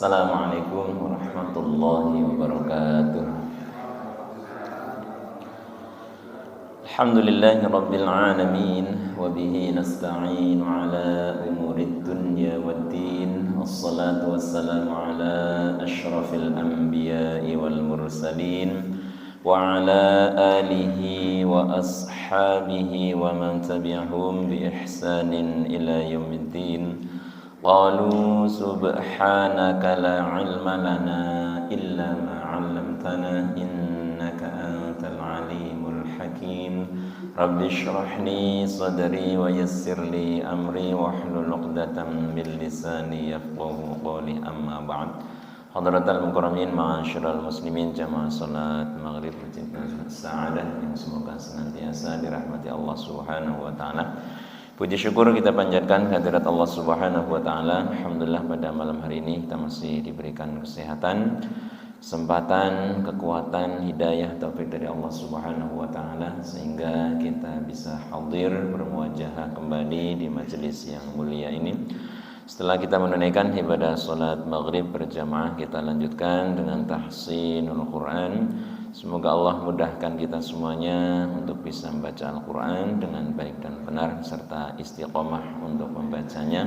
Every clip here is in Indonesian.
Assalamualaikum warahmatullahi wabarakatuh. Alhamdulillahi rabbil alamin wa bihi nasta'inu ala umurid dunya waddin. Wassalatu wassalamu ala asyrafil anbiya'i wal mursalin wa ala alihi wa ashabihi wa man tabi'ahum bi ihsanin ila yaumiddin. Qalu subhanaka la ilma lana illa ma 'allamtana innaka antal alimul hakim. Rabbi shrah li sadri wa yassir li amri wahlul 'uqdatam min lisani yafqahu qawli, amma ba'd. Hadratal mukarramin, ma'asyiral muslimin, jamaah salat maghrib bercinta sa'adah yang semoga senantiasa dirahmati Allah Subhanahu wa taala. Puji syukur kita panjatkan hadirat Allah Subhanahu wa taala. Alhamdulillah pada malam hari ini kita masih diberikan kesehatan, kesempatan, kekuatan, hidayah, taufik dari Allah Subhanahu wa taala sehingga kita bisa hadir bermuajahah kembali di majelis yang mulia ini. Setelah kita menunaikan ibadah salat maghrib berjamaah, kita lanjutkan dengan tahsinul Quran. Semoga Allah mudahkan kita semuanya untuk bisa membaca Al-Quran dengan baik dan benar serta istiqomah untuk membacanya,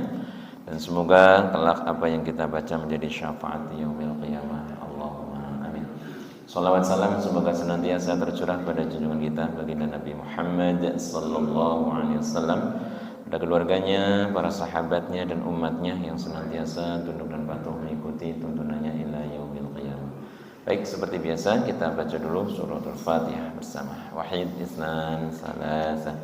dan semoga kelak apa yang kita baca menjadi syafaat yaumil qiyamah. Allahumma amin. Salawat salam semoga senantiasa tercurah pada junjungan kita baginda Nabi Muhammad sallallahu alaihi wasallam, pada keluarganya, para sahabatnya dan umatnya yang senantiasa tunduk dan patuh mengikuti tuntunannya ila yaumil qiyamah. Baik, seperti biasa kita baca dulu suratul Fatihah bersama. Wahid, isnan, salasa.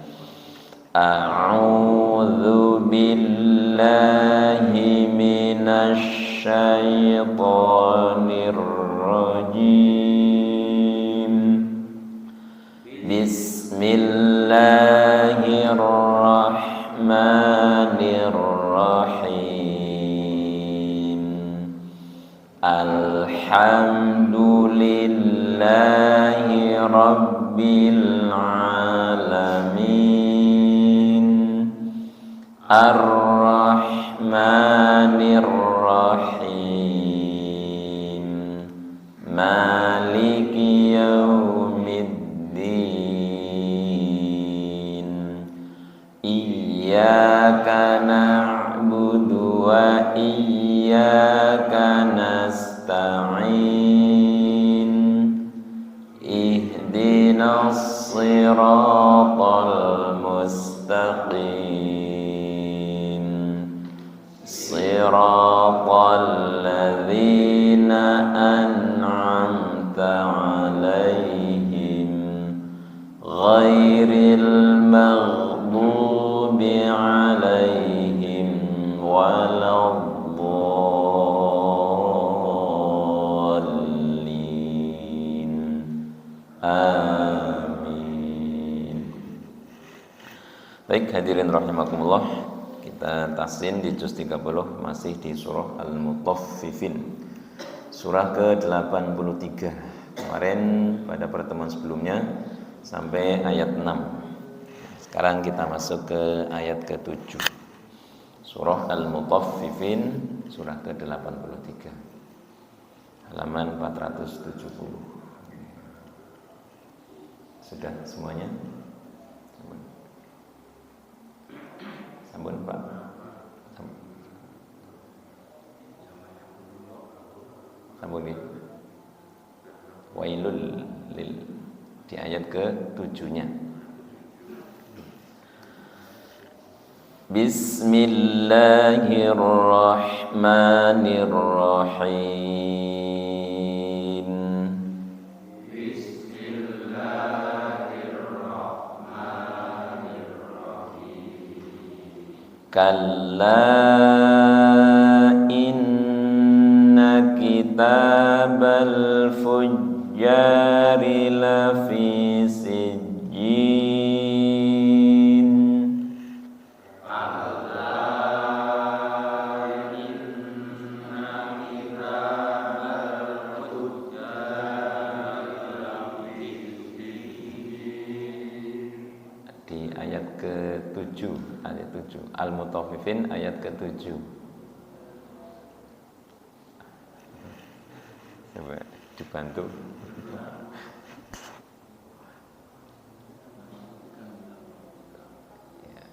A'udzu billahi minasy syaithanir rajim. Bismillahirrahmanirrahim. Alhamdulillahi rabbil alamin. Ar-Rahmanir Rahim. Maliki yaumiddin. Iyyaka na'budu wa iyyaka nasta'in. Ihdinas siratal mustaqim. Siratal ladzina an'amta 'alaihim ghairil maghdubi 'alaihim waladdallin. Amin. Baik, hadirin rahimakumullah, kita tahsin di juz 30 masih di surah Al-Mutaffifin, surah ke-83. Kemarin pada pertemuan sebelumnya sampai ayat 6. Sekarang kita masuk ke ayat ke-7. Surah Al-Mutaffifin, surah ke-83, halaman 470. Sudah semuanya? Sambun Pak. Sambun ya. Wailul lil, di ayat ke-7-nya. Bismillahirrahmanirrahim. Kalla inna kitabal fujjari lafi sijjin. Kalla inna kitabal fujjari lafi sijjin. Di ayat ke-7, ayat 7 Al-Mutaffifin ayat ke-7. Coba dibantu. Ya.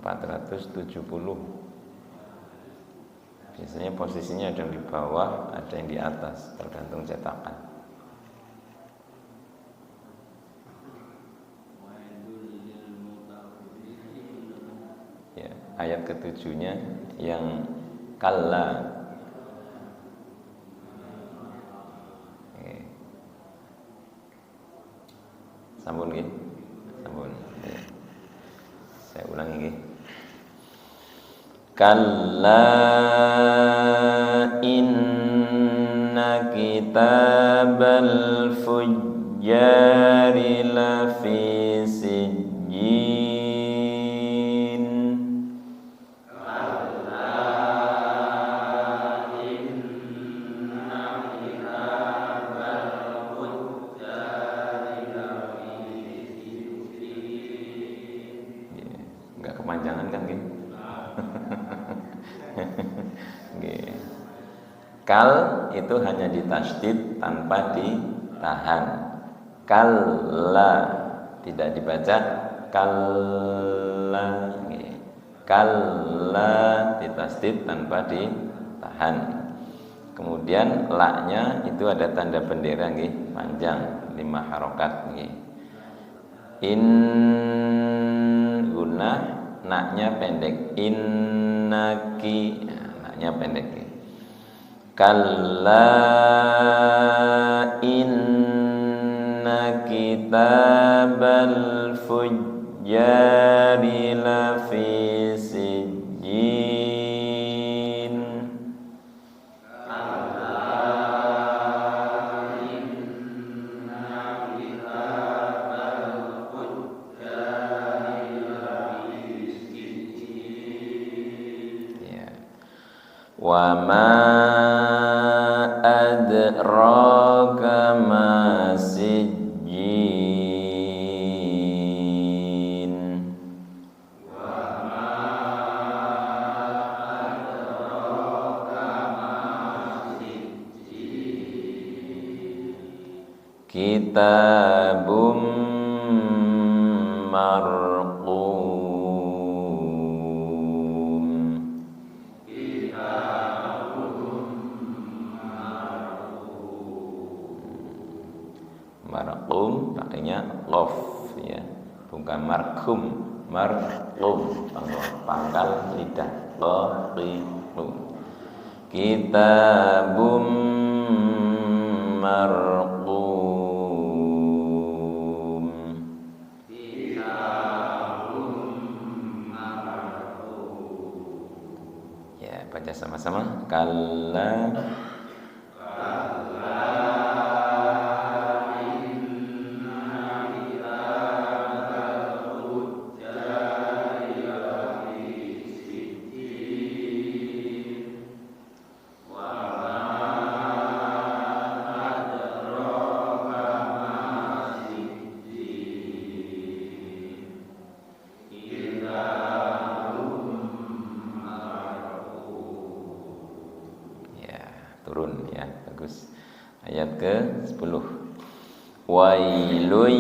$470. Biasanya posisinya ada yang di bawah, ada yang di atas, tergantung cetakan. Ya, ayat ketujuhnya yang kalla. Oke. Sampun nggih? Sampun. Ya. Saya ulangi nggih. Kalla inna kitabal fujjari lafi sijjin. Kalla inna kitabal fujjari lafi sijjin. Enggak kepanjangan kan nggih? Kal itu hanya ditasydid tanpa ditahan. Kalla tidak dibaca kalla. Kalla ditasydid tanpa ditahan. Kemudian la-nya itu ada tanda bendera nggih, panjang 5 harokat nggih. In gunnah, na-nya pendek. Innaki, na-nya pendek. Kalla inna kitabal fujjari lafi sijjin. Kalla inna kitabal fujjari lafi sijjin. Ya. Wa ma adraka ma sijjin. Wa ma adraka ma sijjin. Kitabum marqum. Marqum pakainya lof ya, bukan markum. Marqum pangkal lidah. Loqim. Kitabum marqum. Kitabum marqum. Ya, baca sama-sama. Kalla turun ya, bagus. Ayat ke-10. Wailun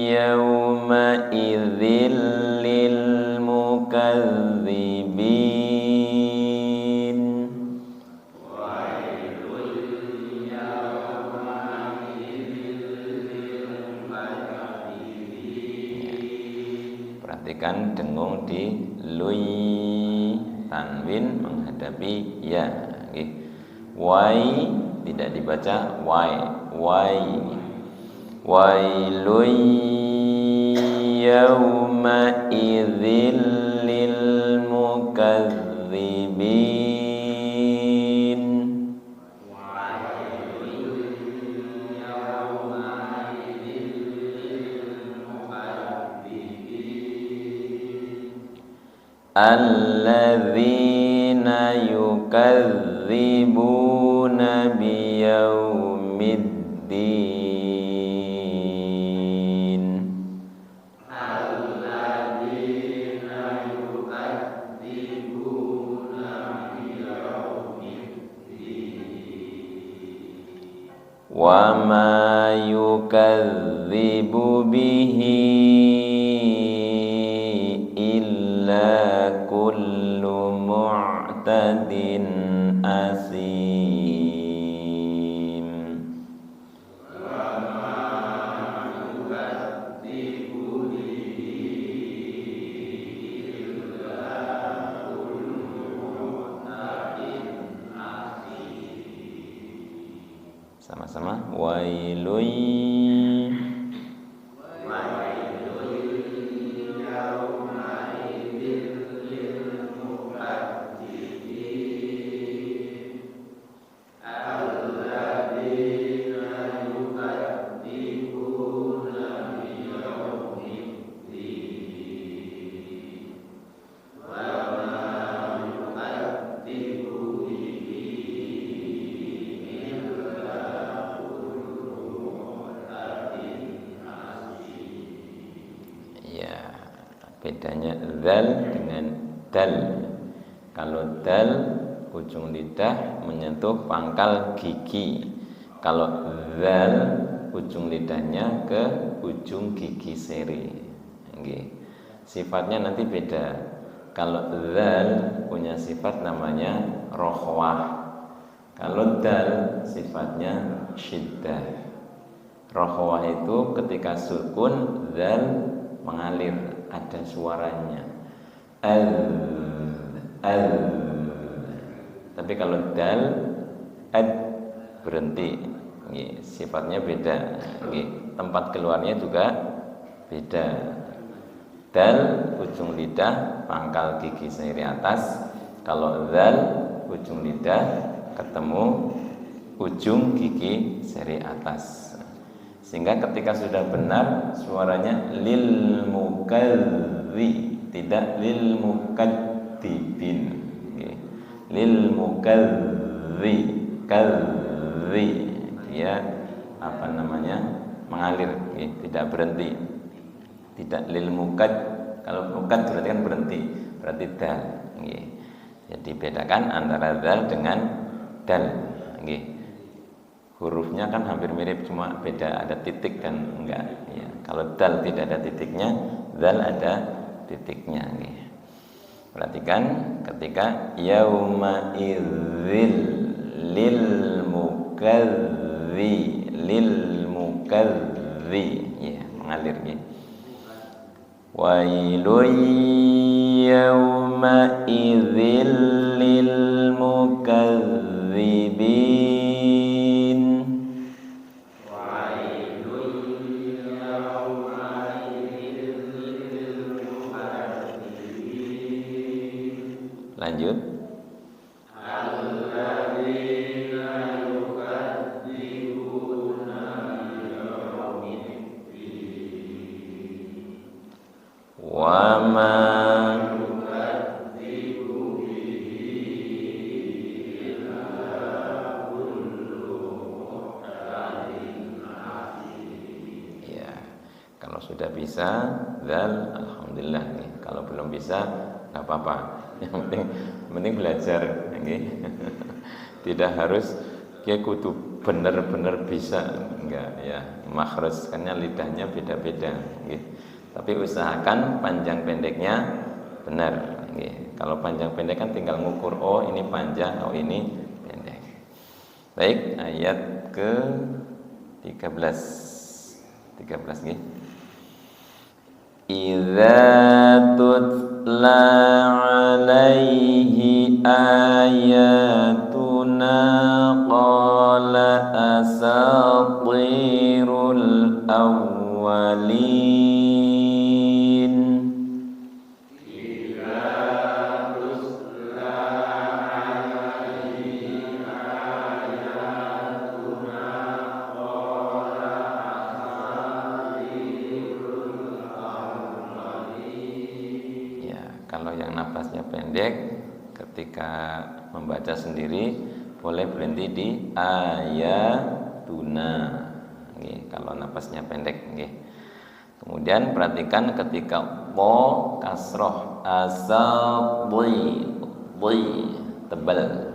yawma idzil lil mukadzibin. Wailun yawma idzil lil mukadzibin. Perhatikan dengung di lui, tanwin menghadapi ya. Wai tidak dibaca wai. Wailun yawma idzil lil mukadzibin. Wailun yawma idzil lil mukadzibin. Alladzina yukadzibuna biyawm wa ma yukadzibu bihi illa kullu mu'tadin asim. Sama-sama. Wailun bedanya zal dengan dal. Kalau dal ujung lidah menyentuh pangkal gigi. Kalau zal ujung lidahnya ke ujung gigi seri. Sifatnya nanti beda. Kalau zal punya sifat namanya rokhwah. Kalau dal sifatnya syiddah. Rokhwah itu ketika sukun zal mengalir, ada suaranya al. Tapi kalau dal ad berhenti. Sifatnya beda. Tempat keluarnya juga beda. Dal ujung lidah pangkal gigi seri atas. Kalau zal ujung lidah ketemu ujung gigi seri atas. Sehingga ketika sudah benar suaranya lil mukadzi, tidak lil mukadzibin. Lil mukadzi, kadzi, dia mengalir, tidak berhenti. Tidak lil mukad. Kalau mukad berarti kan berhenti, berarti dal. Jadi bedakan antara dal dengan dal. Hurufnya kan hampir mirip, cuma beda ada titik dan enggak. Kalau dal tidak ada titiknya, dal ada titiknya. Perhatikan ketika yauma idzil lil mukadzi, mengalir. Wailun yauma idzil lil mukadzibin. Lanjut. Wa ma ya, kalau sudah bisa zal alhamdulillah. Kalau belum bisa enggak apa-apa. Yang penting belajar. Tidak harus kudu benar-benar bisa, enggak ya. Makhraj karena lidahnya beda-beda. Tapi usahakan panjang pendeknya benar. Kalau panjang pendek kan tinggal ngukur, oh ini panjang, oh ini pendek. Baik, ayat ke 13 Idza tutla alaihi ayatuna qala asatirul awwalin. Kalau yang napasnya pendek ketika membaca sendiri boleh berhenti di ayatuna. Kalau napasnya pendek. Kemudian perhatikan ketika po kasroh asabui tebal.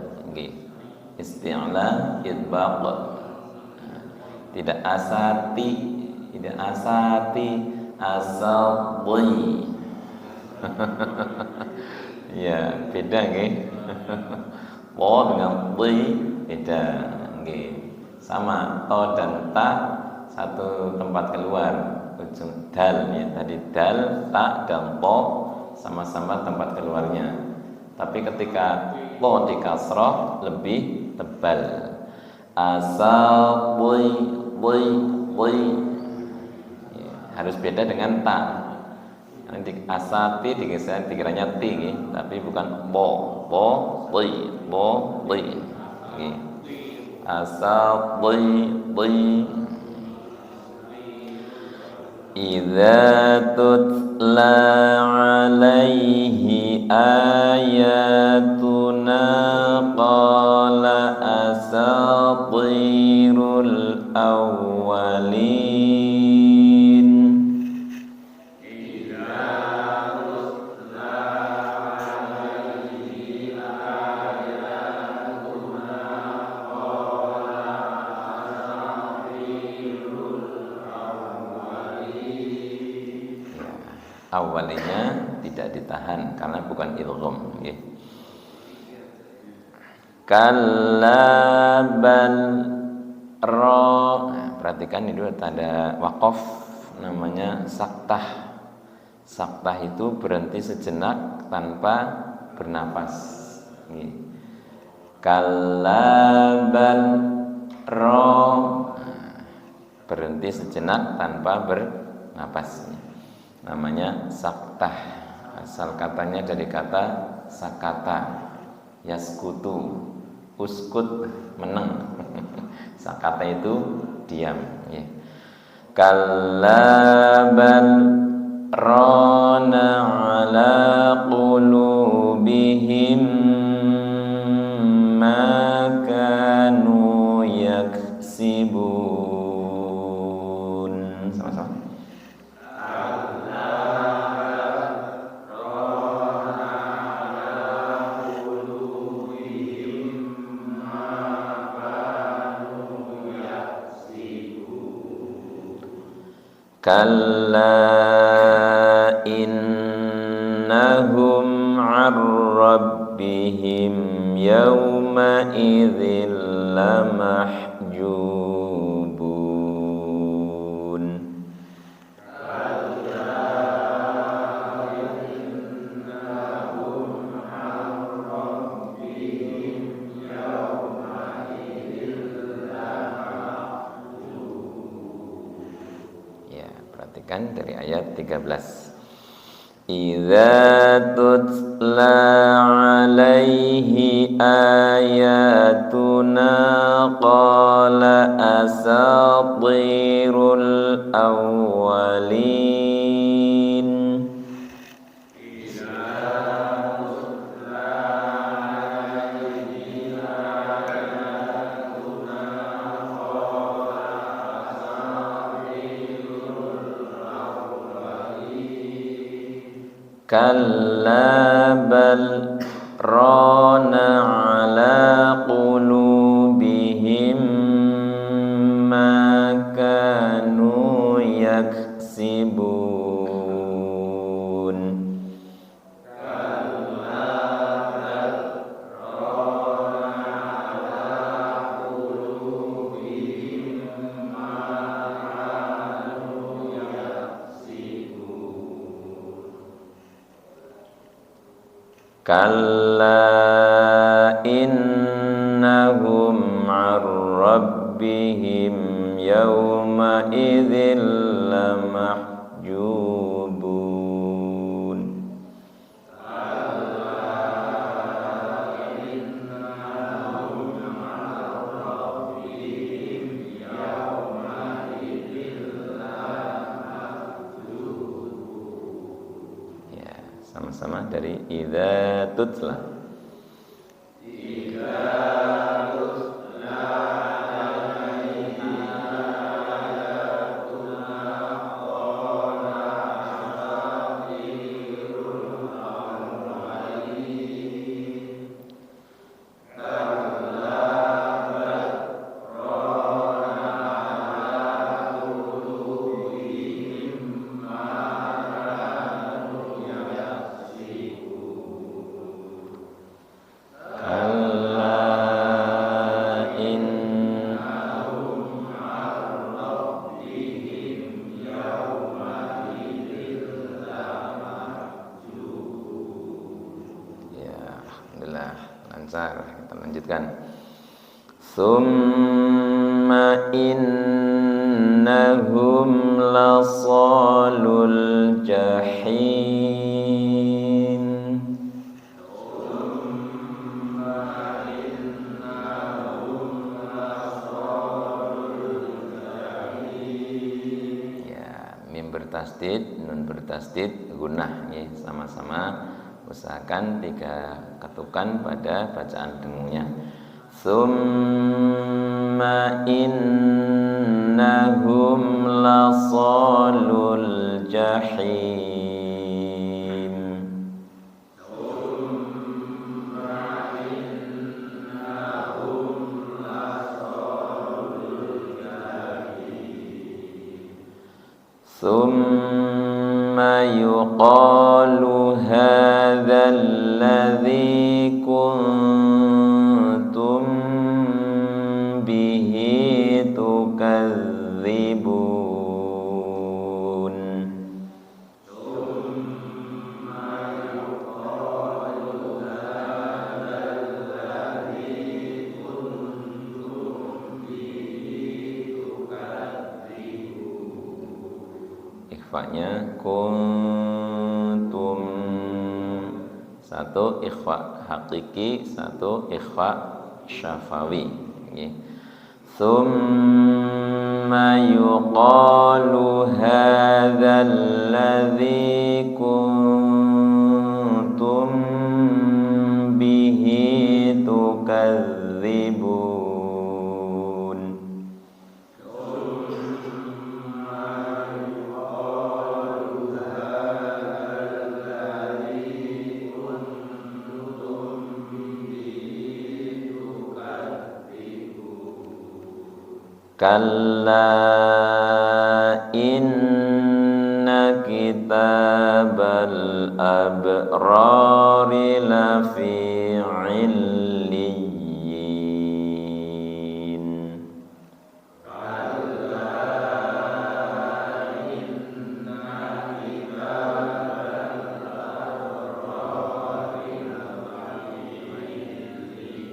Isti'la idbaq tidak asati, tidak asati, asati. Ya, beda nggih. Po dengan ti beda nggih. Sama to dan ta satu tempat keluar, ujung dal ya. Tadi dal, ta dan po sama-sama tempat keluarnya. Tapi ketika po di kasroh lebih tebal. Asal boy ya, harus beda dengan ta. Nanti asati digeser dikiranya ti, tapi bukan bo boy. Asal boy. Idza tutla alaihi ayatuna qala asatirul awwalin. Idza tutla alaihi ayatuna qala asatirul awalnya tidak ditahan karena bukan idgham nggih. Kallabal ra. Nah, perhatikan itu tanda waqaf namanya saktah. Saktah itu berhenti sejenak tanpa bernapas nggih. Kallabal ra. Berhenti sejenak tanpa bernapas. Namanya saktah. Asal katanya dari kata sakata, yaskutu, uskut, meneng. Sakata itu diam ya. Kallabal rana ala qulubihim ma kanu yaksibun. Sama-sama. Kalla innahum 'an rabbihim yawma idzin lamahjubun. Perhatikan dari ayat 13. Idza tutla alaihi ayatuna qala asatirul awwalin. Kalla bal rana ala qulubihim ma kanu yaksibun. Kalla innahum 'an rabbihim yawma idzin lamahjubun. Sama-sama dari idza tutla. Idza tutla alaihi ayatuna qala asatirul awwalin. Kalla bal rana ala Lanjutkan. Summa innahum lasalul jahim. Ya, mim bertasdid, nun bertasdid, gunnah ya, sama-sama usahakan 3 ketukan pada bacaan dengungnya. Summa innahum lasalul jahim. Summa innahum lasalul jahim. Summa yuqalu hadzal ladzi kuntum bihi tukadzibun. Summa yuqalu hadzal ladzi kuntum bihi tukadzibun. Ikhfa'nya kuntum, satu ikhfa hakiki, satu ikhfa syafawi. Thumma yuqalu hadzal ladzi kuntum bihi tukadzibun. Kalla inna kitabal abrari lafi illiyin. Kalla inna kitabal abrari lafi illiyin.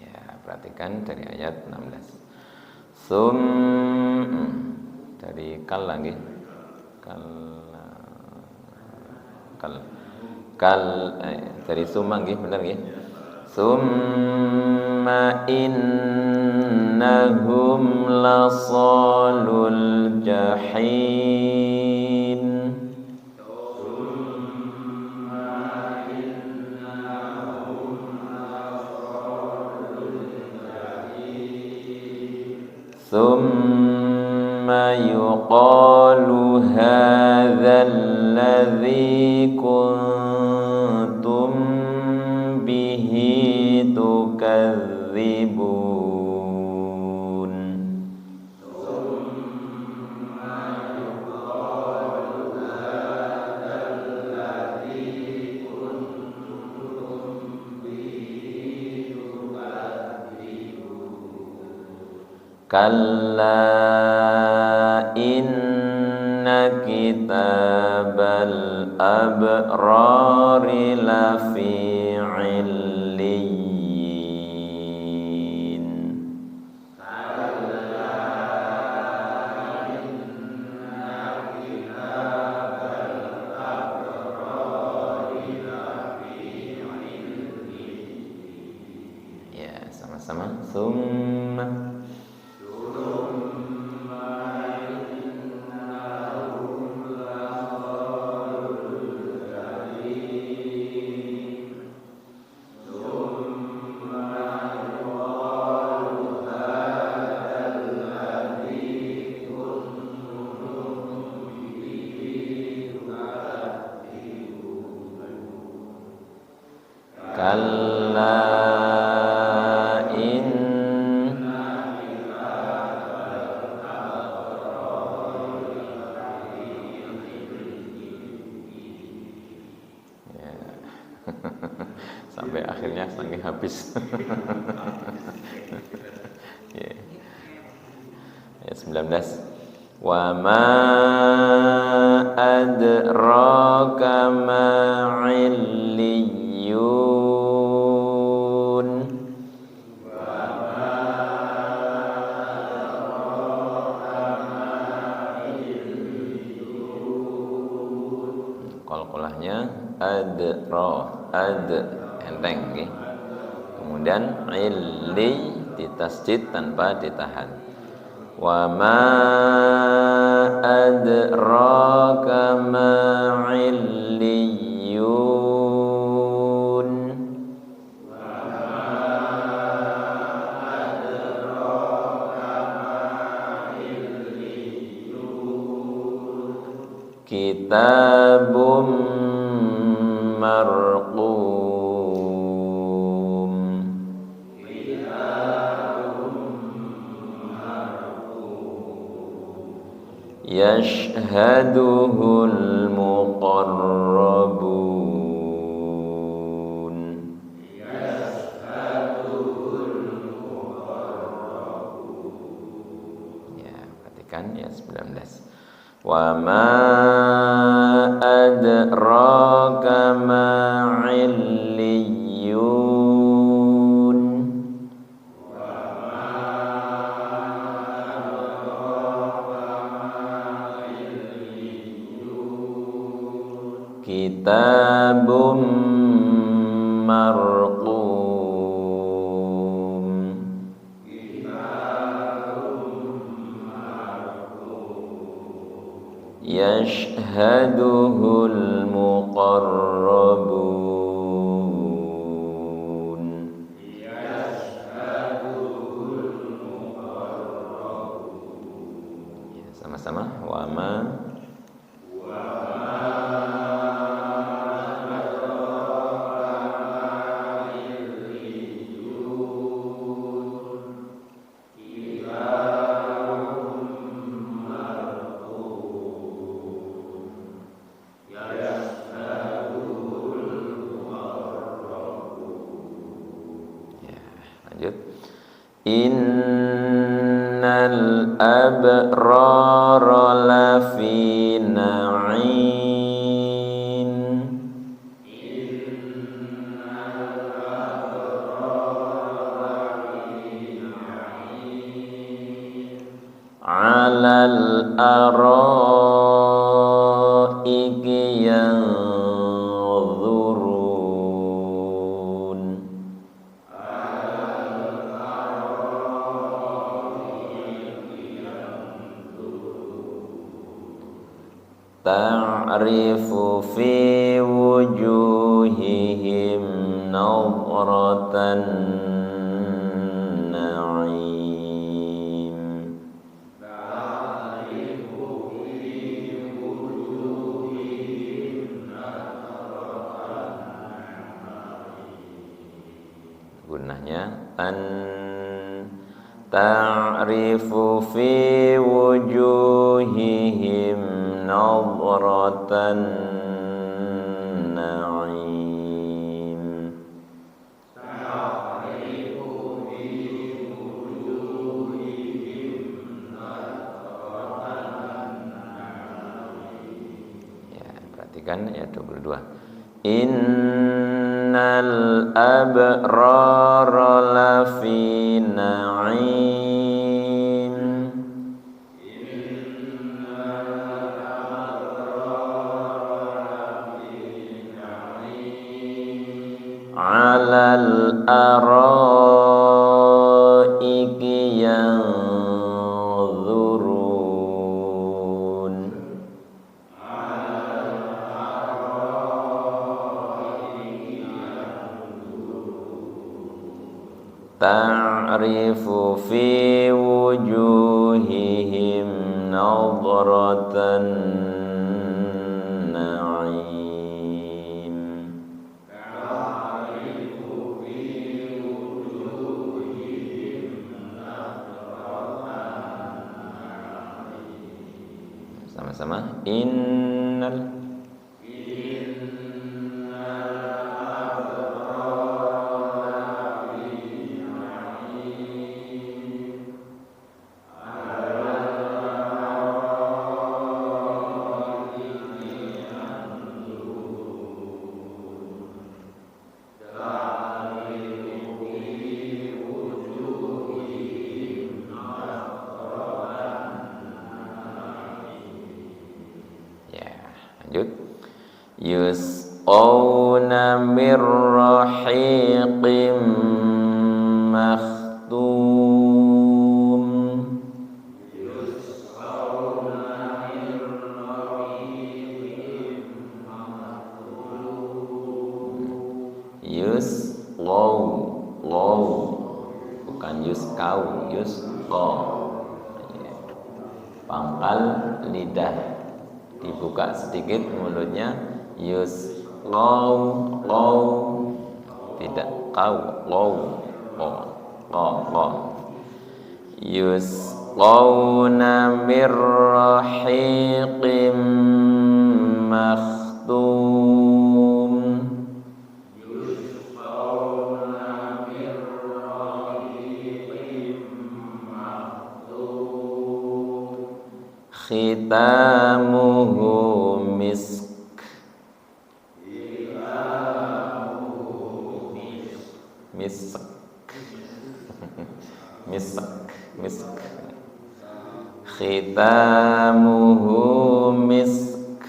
Ya, perhatikan dari ayat 16. Dari kal lagi. Dari summa nggih, bener nggih. Summa innahum lasalul jahim. Thumma yuqalu hadzal ladzi kuntum bihi tukadzibun. Thumma yuqalu hadzal ladzi kuntum bihi tukadzibun. Kalla inna kitabal abrari lafi illiyin. Kalla inna kitabal abrari lafi illiyin. Ya, sama-sama. Summa kalla ya. Sampai akhirnya saking habis. Ya. Ayat 19. Wa ma adraka ma illiyun. enteng nggih. Kemudian illi ditasjid tanpa ditahan. Wa ma adraka ma illiyun. Kitabum marqum. Yashhaduhul muqarrabun. Ya, perhatikan ya 19. Wa ma adraka ma illiyun. Kitabum marqum. Yashhaduhul muqarrabun. Ya, sama-sama. Wa ma lanjut. Innal abrara lafi na'im. Alal araiki yanzurun. Ta'rifu fi wujuhihim nadratan na'im. Gunahnya ta'rifu fi wujuhihim nadratan na'im. Ya, perhatikan ya 22. Innal abrara lafi na'im. Alal araiki yanzurun. Ta'rifu fi wujuhihim nadratan na'im. Sama-sama. Innal lanjut. yusqawna mir rahiqim makhtum. Yusqaw, law, bukan yusqaw, yusqaw. Pangkal lidah dibuka sedikit mulutnya, yusqaw, law, tidak qaw, law, qaw. Yusqawna mir rahiqim makhtum. Khitamuhu misk. Misk. Misk. Khitamuhu misk.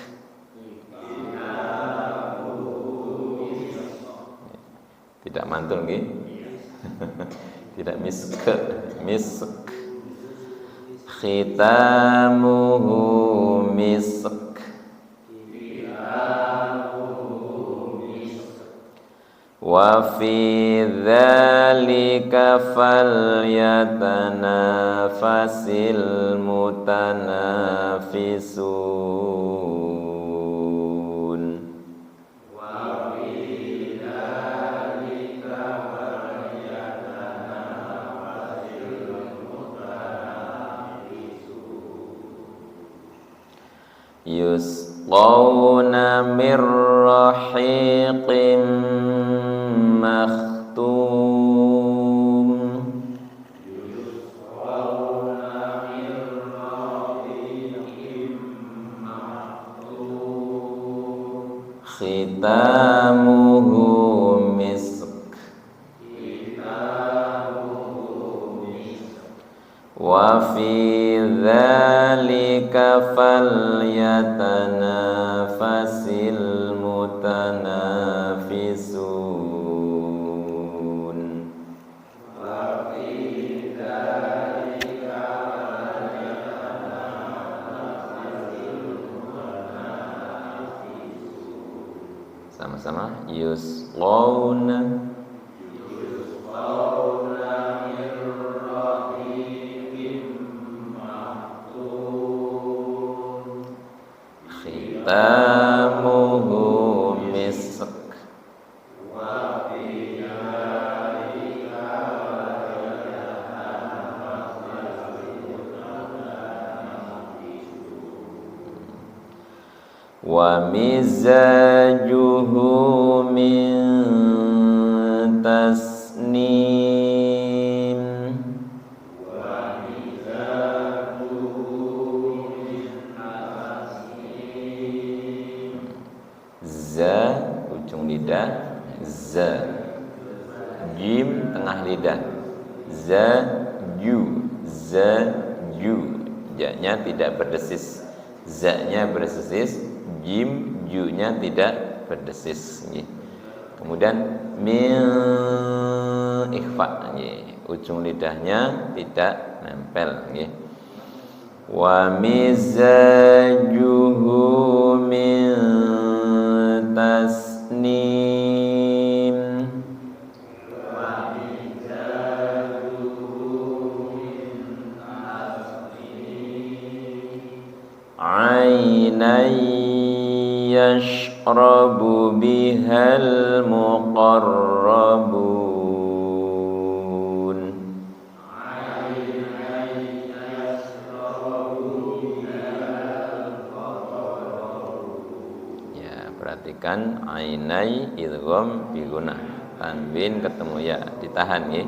Tidak mantul nggih? Tidak misk. Misk. Khitamuhu misk. Wa fi dzalika falyatanafasil mutanafisun. Yusqawna mir rahiqim makhtum. Khitamuhu misk. Wa fi dzalika falyatanafasil mutanafisun. Sama-sama, yusqawna. Khitamuhu misk. Wa mizajuhu min tasnim. Za ujung lidah, za. Jim tengah lidah, za ju, za ju. Ja-nya tidak berdesis, za-nya berdesis, jim ju-nya tidak berdesis. Kemudian min ikhfa, ujung lidahnya tidak nempel. Wa mizajuhu min tasnim. Ainan yashrabu bihal muqarrabun. Ya, perhatikan ainai idgham bi gunnah, tanwin ketemu ya, ditahan ya.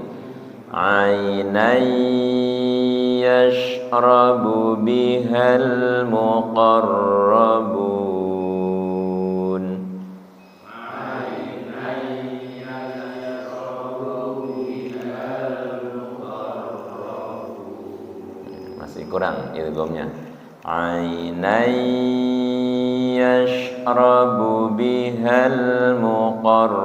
Ainai yashrabu bihal muqarrabun. Masih kurang idghamnya. Ainai يشرب بها المقربون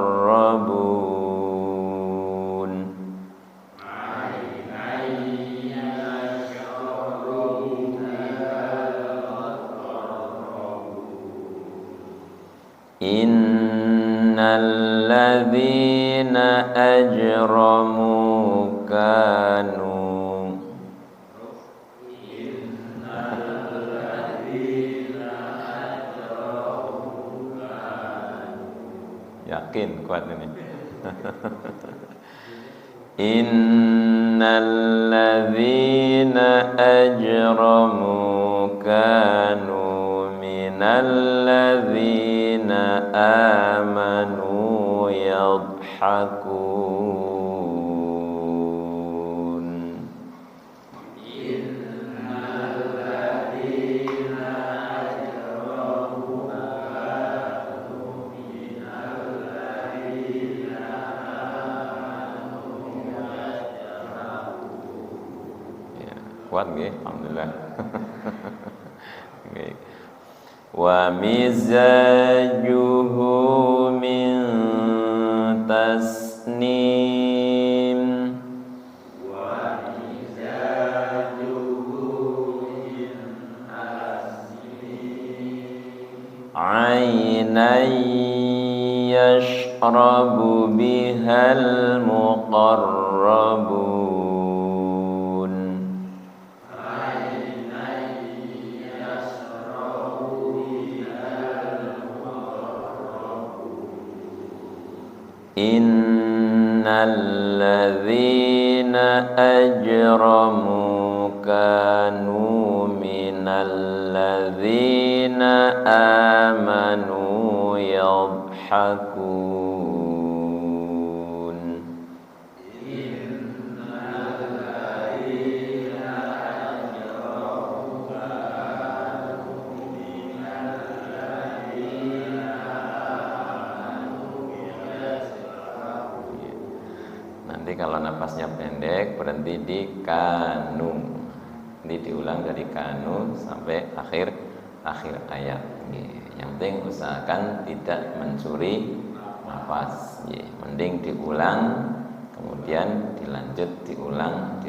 إن الذين أجرموا كانوا yakin kuat ini innal ladzina ajramu kanu minal ladzina amanu yadhhakun innal ladzina ajramu kanu minal ladzina amanu yadhhakun ya kuat nggih alhamdulillah nggih wa mizajuhu min tasnim wa mizajuhu min tasnim aynan yashrabu bihal muqarrabun innal ladzina ajramu kanu minal ladzina amanu yadhhakun innal ladzina ajramu kanu minal ladzina nanti kalau napasnya pendek berhenti di kanu. Ini diulang dari kanu sampai akhir ayat. Yang penting usahakan tidak mencuri nafas. Mending diulang kemudian diulang.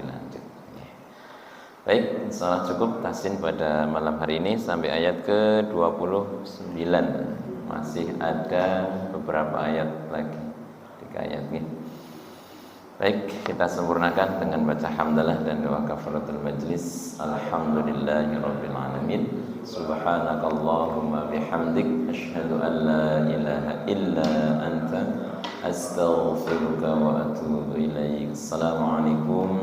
Baik, insyaallah cukup tahsin pada malam hari ini sampai ayat ke-29. Masih ada beberapa ayat lagi. 3 ayat nih. Baik, kita sempurnakan dengan baca hamdalah dan doa kafaratul majlis. Alhamdulillahirabbil alamin. Subhanakallahumma bihamdik asyhadu an la ilaha illa anta astaghfiruka wa atubu ilaik. Assalamualaikum